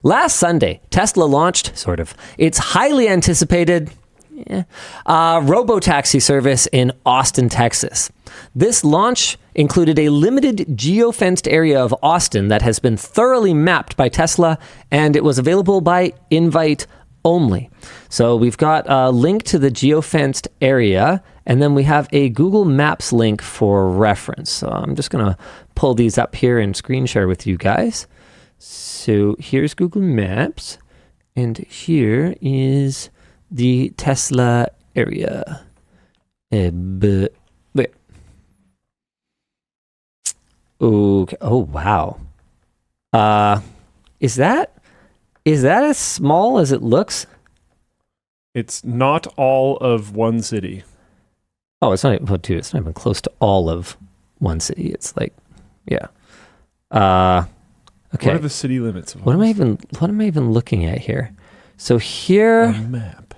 Last Sunday, Tesla launched, sort of, its highly anticipated robo-taxi service in Austin, Texas. This launch included a limited geofenced area of Austin that has been thoroughly mapped by Tesla, and it was available by invite only. So we've got a link to the geofenced area, and then we have a Google Maps link for reference. So I'm just going to pull these up here and screen share with you guys. So here's Google Maps, and here is the Tesla area. Okay. Oh, wow. Is that as small as it looks? It's not all of one city. Oh, it's not even close to all of one city. It's like, yeah. Okay. What are the city limits of what am I even looking at here? So here a map.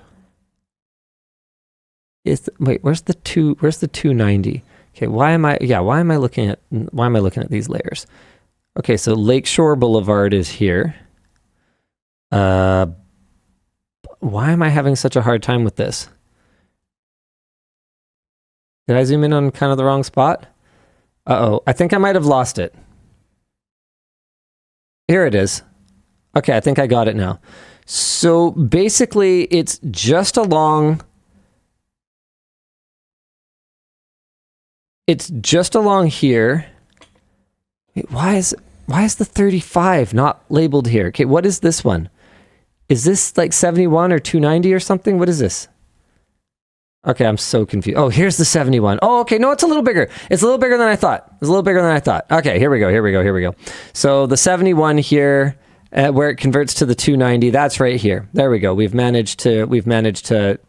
Where's the 290? Okay, why am I looking at these layers? Okay, so Lakeshore Boulevard is here. Why am I having such a hard time with this? Did I zoom in on kind of the wrong spot? Uh-oh, I think I might have lost it. Here it is. Okay, I think I got it now. So basically, it's just along... It's just along here. Wait, why is the 35 not labeled here? Okay, what is this one? Is this like 71 or 290 or something? What is this? Okay, I'm so confused. Oh, here's the 71. Oh, okay. No, it's a little bigger. It's a little bigger than I thought. Okay, here we go. So the 71 here, where it converts to the 290, that's right here. There we go. We've managed to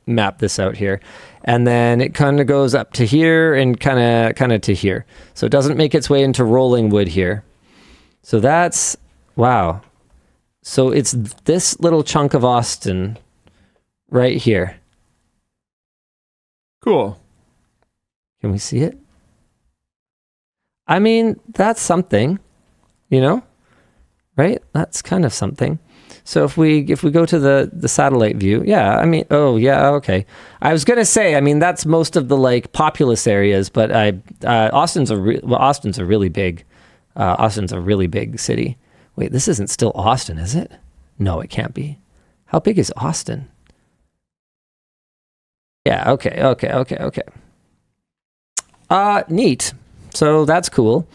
map this out here. And then it kind of goes up to here and kind of to here. So it doesn't make its way into Rolling Wood here. So that's, wow. So it's this little chunk of Austin right here. Cool. Can we see it? I mean, that's something, right? That's kind of something. So if we go to the satellite view, yeah, I mean, oh yeah, okay. I was gonna say, I mean, that's most of the like populous areas, but Austin's a really big city. Wait, this isn't still Austin, is it? No, it can't be. How big is Austin? Yeah, okay. Neat. So that's cool.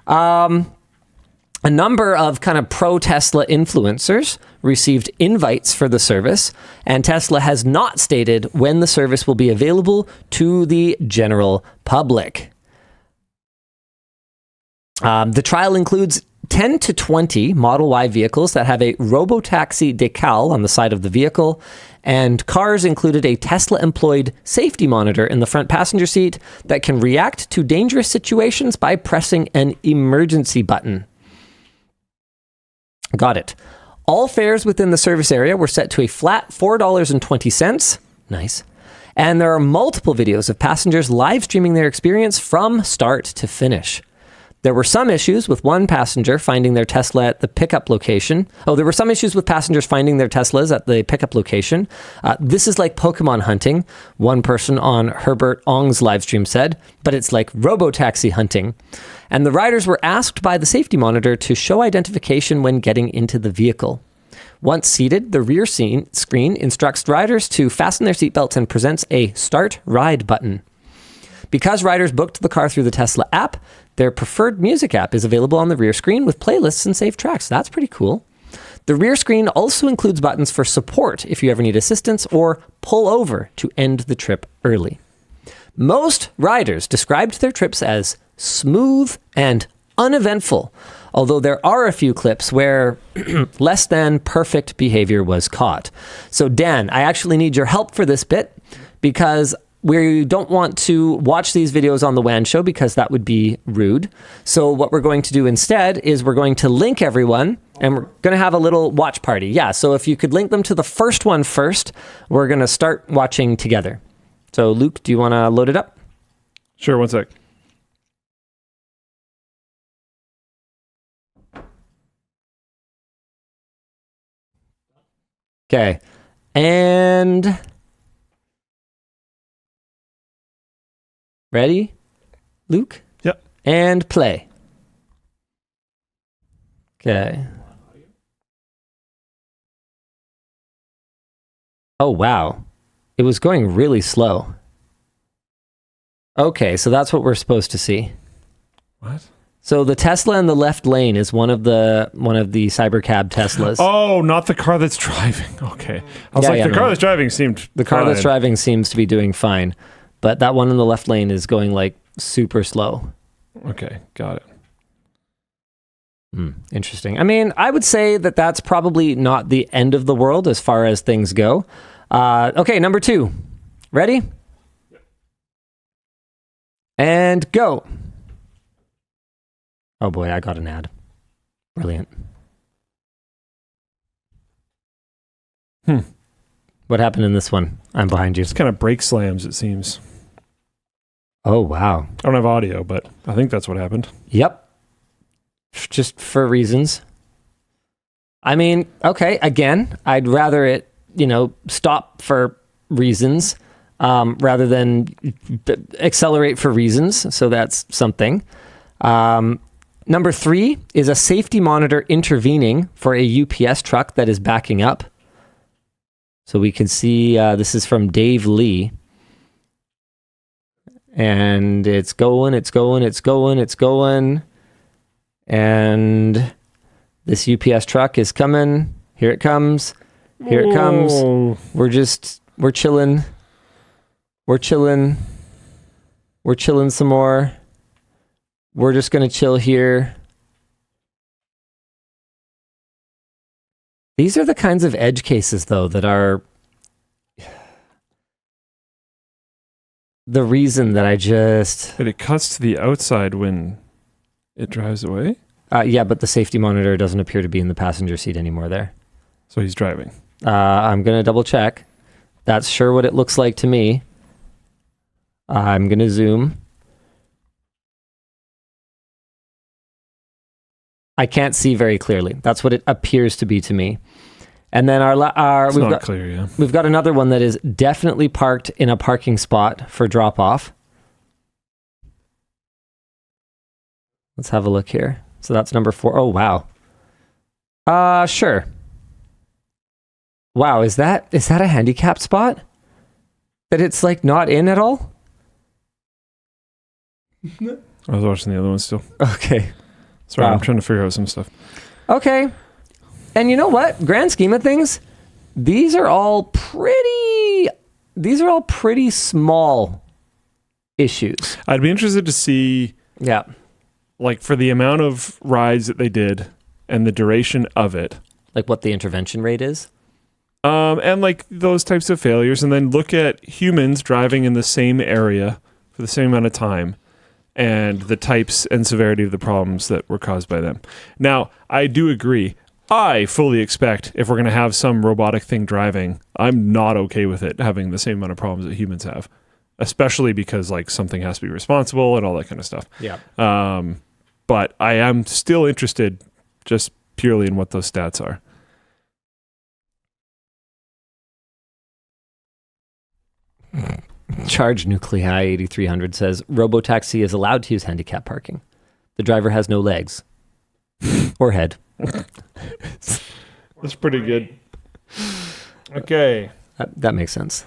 A number of kind of pro-Tesla influencers received invites for the service, and Tesla has not stated when the service will be available to the general public. The trial includes 10 to 20 Model Y vehicles that have a robo-taxi decal on the side of the vehicle, and cars included a Tesla-employed safety monitor in the front passenger seat that can react to dangerous situations by pressing an emergency button. Got it. All fares within the service area were set to a flat $4.20. Nice. And there are multiple videos of passengers live streaming their experience from start to finish. There were some issues with one passenger finding their Tesla at the pickup location. There were some issues with passengers finding their Teslas at the pickup location. This is like Pokemon hunting, one person on Herbert Ong's live stream said, but it's like robo-taxi hunting. And the riders were asked by the safety monitor to show identification when getting into the vehicle. Once seated, the rear screen instructs riders to fasten their seatbelts and presents a Start Ride button. Because riders booked the car through the Tesla app, their preferred music app is available on the rear screen with playlists and saved tracks. That's pretty cool. The rear screen also includes buttons for support if you ever need assistance or pull over to end the trip early. Most riders described their trips as smooth and uneventful, although there are a few clips where less than perfect behavior was caught. So Dan, I actually need your help for this bit because we don't want to watch these videos on the WAN show because that would be rude. So what we're going to do instead is we're going to link everyone and we're going to have a little watch party. Yeah, so if you could link them to the first one first, we're going to start watching together. So Luke, do you want to load it up? Sure, one sec. Okay. And ready, Luke? Yep. And play. Okay. Oh, wow. It was going really slow. Okay, so that's what we're supposed to see. What? So the Tesla in the left lane is one of the Cybercab Teslas. Oh, not the car that's driving. Okay. I was the car that's driving seemed The car fine. that's driving seems to be doing fine, but that one in the left lane is going like super slow. Okay, got it. Interesting. I mean, I would say that that's probably not the end of the world as far as things go. Okay, number 2. Ready? And go. Oh boy, I got an ad. Brilliant. What happened in this one? I'm behind you. It's kind of brake slams, it seems. Oh, wow. I don't have audio, but I think that's what happened. Yep. Just for reasons. I mean, okay, again, I'd rather it, stop for reasons rather than accelerate for reasons. So that's something. Number 3 is a safety monitor intervening for a UPS truck that is backing up. So we can see this is from Dave Lee. And it's going. And this UPS truck is coming. Here it comes. We're chilling. We're chilling some more. We're just going to chill here. These are the kinds of edge cases, though, that are the reason that I just... But it cuts to the outside when it drives away? Yeah, but the safety monitor doesn't appear to be in the passenger seat anymore there. So he's driving. I'm going to double check. That's sure what it looks like to me. I'm going to zoom. I can't see very clearly. That's what it appears to be to me. And then it's we've not got clear, yeah. We've got another one that is definitely parked in a parking spot for drop off. Let's have a look here. So that's number 4. Oh, wow. Sure. Wow, is that a handicapped spot? That it's like not in at all? I was watching the other one still. Okay. Sorry, Wow. I'm trying to figure out some stuff. Okay. And you know what? Grand scheme of things, these are all pretty small issues. I'd be interested to see, Yeah. like, for the amount of rides that they did and the duration of it. Like what the intervention rate is. And like those types of failures, and then look at humans driving in the same area for the same amount of time and the types and severity of the problems that were caused by them. Now, I do agree. I fully expect if we're going to have some robotic thing driving, I'm not okay with it having the same amount of problems that humans have, especially because like something has to be responsible and all that kind of stuff. Yeah. But I am still interested just purely in what those stats are. Charge Nuclei 8300 says Robotaxi is allowed to use handicap parking. The driver has no legs or head. That's pretty good. Okay. That makes sense.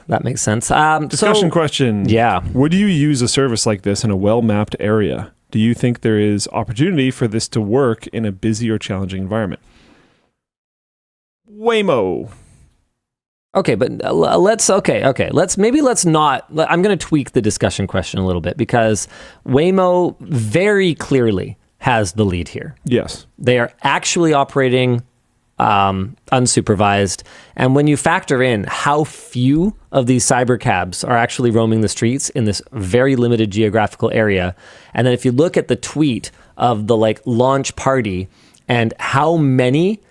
Discussion question. Yeah. Would you use a service like this in a well-mapped area? Do you think there is opportunity for this to work in a busy or challenging environment? Waymo. Okay, but let's not. I'm going to tweak the discussion question a little bit because Waymo very clearly has the lead here. Yes. They are actually operating unsupervised. And when you factor in how few of these cybercabs are actually roaming the streets in this very limited geographical area, and then if you look at the tweet of the like launch party and how many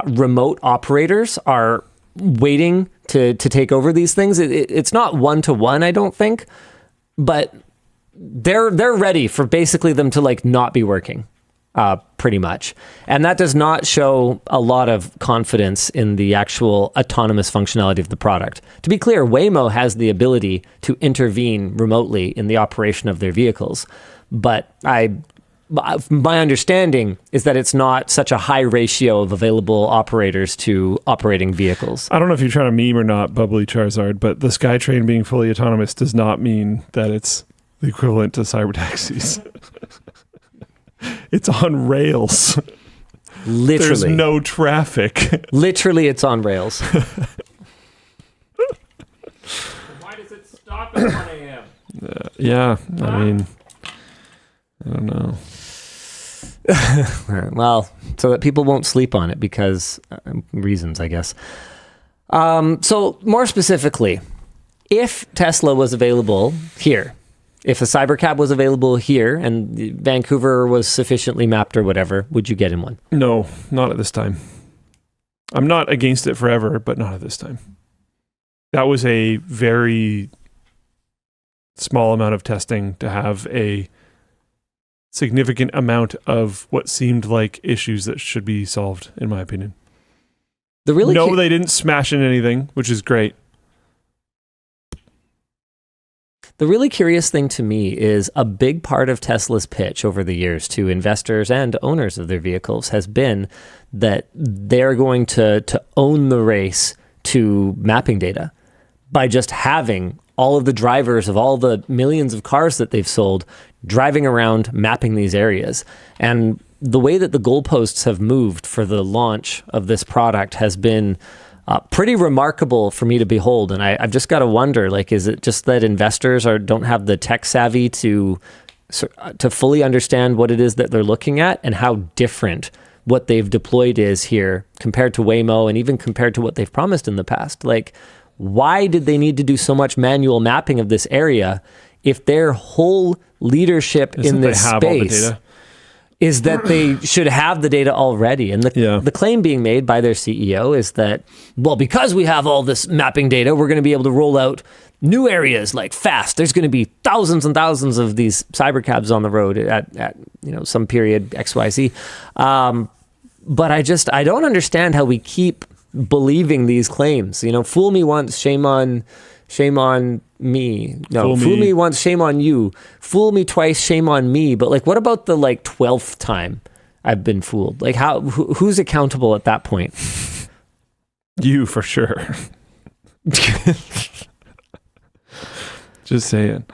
remote operators are waiting to take over these things, it's not 1-to-1, I don't think, but they're ready for basically them to like not be working. pretty much. And that does not show a lot of confidence in the actual autonomous functionality of the product. To be clear, Waymo has the ability to intervene remotely in the operation of their vehicles. But my understanding is that it's not such a high ratio of available operators to operating vehicles. I don't know if you're trying to meme or not, Bubbly Charizard, but the SkyTrain being fully autonomous does not mean that it's the equivalent to cyber taxis. It's on rails. Literally. There's no traffic. Literally, it's on rails. Why does it stop at 1 a.m.? Yeah, I mean, I don't know. Well, so that people won't sleep on it because reasons, I guess. So more specifically, if Tesla was available here, if a Cybercab was available here and Vancouver was sufficiently mapped or whatever, would you get in one? No, not at this time. I'm not against it forever, but not at this time. That was a very small amount of testing to have a significant amount of what seemed like issues that should be solved, in my opinion. They didn't smash in anything, which is great. The really curious thing to me is a big part of Tesla's pitch over the years to investors and owners of their vehicles has been that they're going to own the race to mapping data by just having all of the drivers of all the millions of cars that they've sold driving around mapping these areas. And the way that the goalposts have moved for the launch of this product has been pretty remarkable for me to behold. And I've just got to wonder, like, is it just that investors don't have the tech savvy to fully understand what it is that they're looking at and how different what they've deployed is here compared to Waymo and even compared to what they've promised in the past? Like, why did they need to do so much manual mapping of this area if their whole leadership in this space is that they should have the data already? And the claim being made by their CEO is that, well, because we have all this mapping data, we're going to be able to roll out new areas like fast. There's going to be thousands and thousands of these cybercabs on the road at some period XYZ. But I don't understand how we keep believing these claims. Fool me once, shame on me. No, fool me once, shame on you. Fool me twice, shame on me. But like, what about the 12th time I've been fooled? Like, who's accountable at that point? You, for sure. Just saying.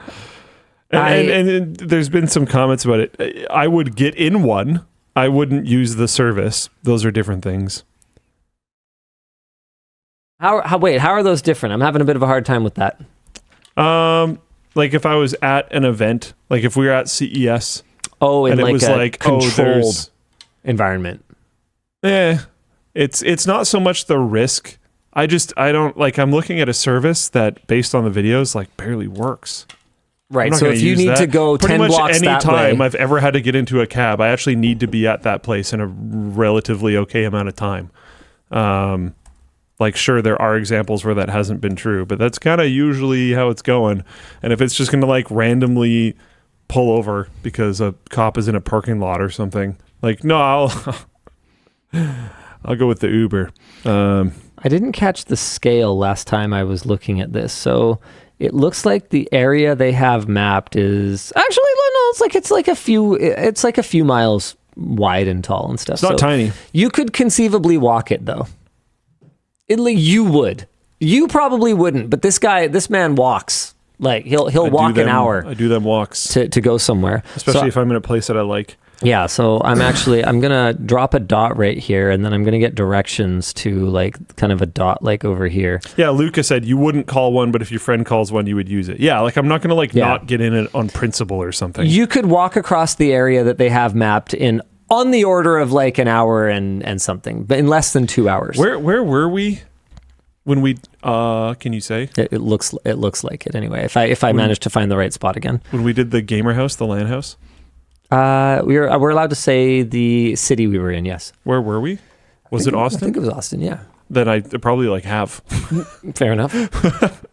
And there's been some comments about it. I would get in one. I wouldn't use the service. Those are different things. How are those different? I'm having a bit of a hard time with that. Like if I was at an event, like if we were at CES. Oh, and it was controlled environment. It's not so much the risk. I don't like, I'm looking at a service that based on the videos, like barely works. Right. So if you need to go pretty 10 much blocks any that time way, I've ever had to get into a cab, I actually need to be at that place in a relatively okay amount of time. Like, sure, there are examples where that hasn't been true, but that's kind of usually how it's going. And if it's just going to like randomly pull over because a cop is in a parking lot or something, like, no, I'll go with the Uber. I didn't catch the scale last time I was looking at this. So it looks like the area they have mapped is actually, no, it's like a few miles wide and tall and stuff. It's not tiny. You could conceivably walk it though. You would. You probably wouldn't, but this man walks. Like he'll walk an hour. I do them walks to go somewhere, especially if I'm in a place that I like. Yeah, so I'm gonna drop a dot right here, and then I'm gonna get directions to like kind of a dot like over here. Yeah, Lucas said you wouldn't call one, but if your friend calls one, you would use it. Yeah, like I'm not gonna not get in it on principle or something. You could walk across the area that they have mapped in on the order of like an hour and something, but in less than 2 hours. Where were we when we? Can you say? It looks like it anyway. If I manage to find the right spot again. When we did the gamer house, the LAN house. We're allowed to say the city we were in. Yes. Where were we? Was it Austin? I think it was Austin. Yeah. Then I probably have. Fair enough.